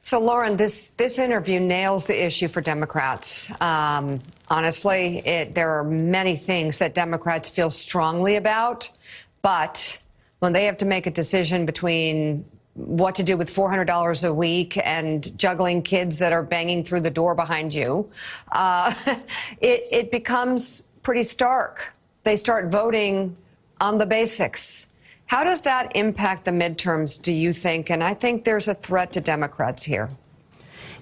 So, Lauren, this interview nails the issue for Democrats. Honestly, there are many things that Democrats feel strongly about, but when they have to make a decision between what to do with $400 a week and juggling kids that are banging through the door behind you, it becomes pretty stark. They start voting on the basics. How does that impact the midterms, do you think? And I think there's a threat to Democrats here.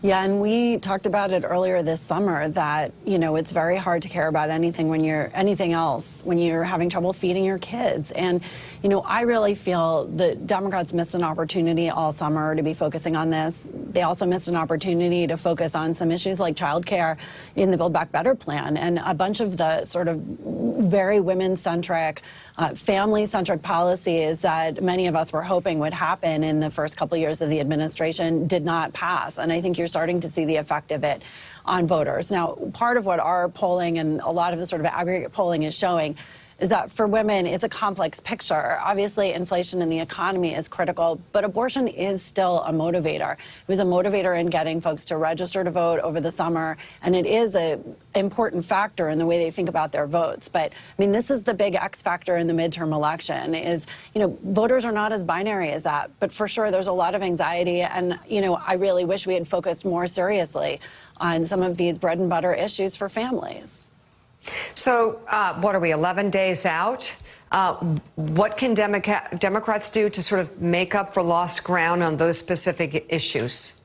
Yeah, and we talked about it earlier this summer that, it's very hard to care about anything else when you're having trouble feeding your kids. And, I really feel that Democrats missed an opportunity all summer to be focusing on this. They also missed an opportunity to focus on some issues like childcare in the Build Back Better plan and a bunch of the sort of very women-centric, family-centric policies that many of us were hoping would happen in the first couple of years of the administration did not pass. And I think you're starting to see the effect of it on voters. Now, part of what our polling and a lot of the sort of aggregate polling is showing is that for women, it's a complex picture. Obviously, inflation in the economy is critical, but abortion is still a motivator. It was a motivator in getting folks to register to vote over the summer, and it is an important factor in the way they think about their votes. But, this is the big X factor in the midterm election is, voters are not as binary as that. But for sure, there's a lot of anxiety, and, I really wish we had focused more seriously on some of these bread and butter issues for families. So what are we, 11 days out? What can Democrats do to sort of make up for lost ground on those specific issues?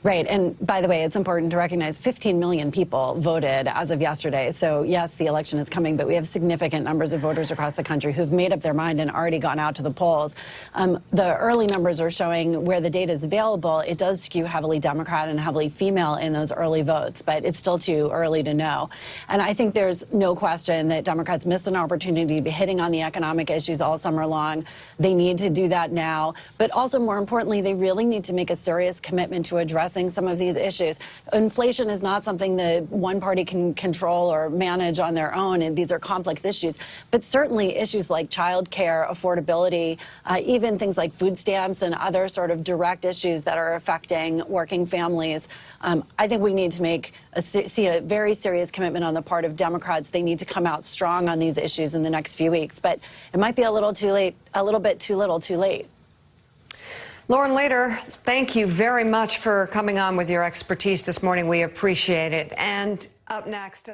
Right. And by the way, it's important to recognize 15 million people voted as of yesterday. So, yes, the election is coming, but we have significant numbers of voters across the country who've made up their mind and already gone out to the polls. The early numbers are showing where the data is available. It does skew heavily Democrat and heavily female in those early votes, but it's still too early to know. And I think there's no question that Democrats missed an opportunity to be hitting on the economic issues all summer long. They need to do that now. But also, more importantly, they really need to make a serious commitment to addressing some of these issues. Inflation is not something that one party can control or manage on their own, and these are complex issues. But certainly issues like child care, affordability, even things like food stamps and other sort of direct issues that are affecting working families. I think we need to see a very serious commitment on the part of Democrats. They need to come out strong on these issues in the next few weeks. But it might be a little too late, a little bit too little too late. Lauren Lader, thank you very much for coming on with your expertise this morning. We appreciate it. And up next,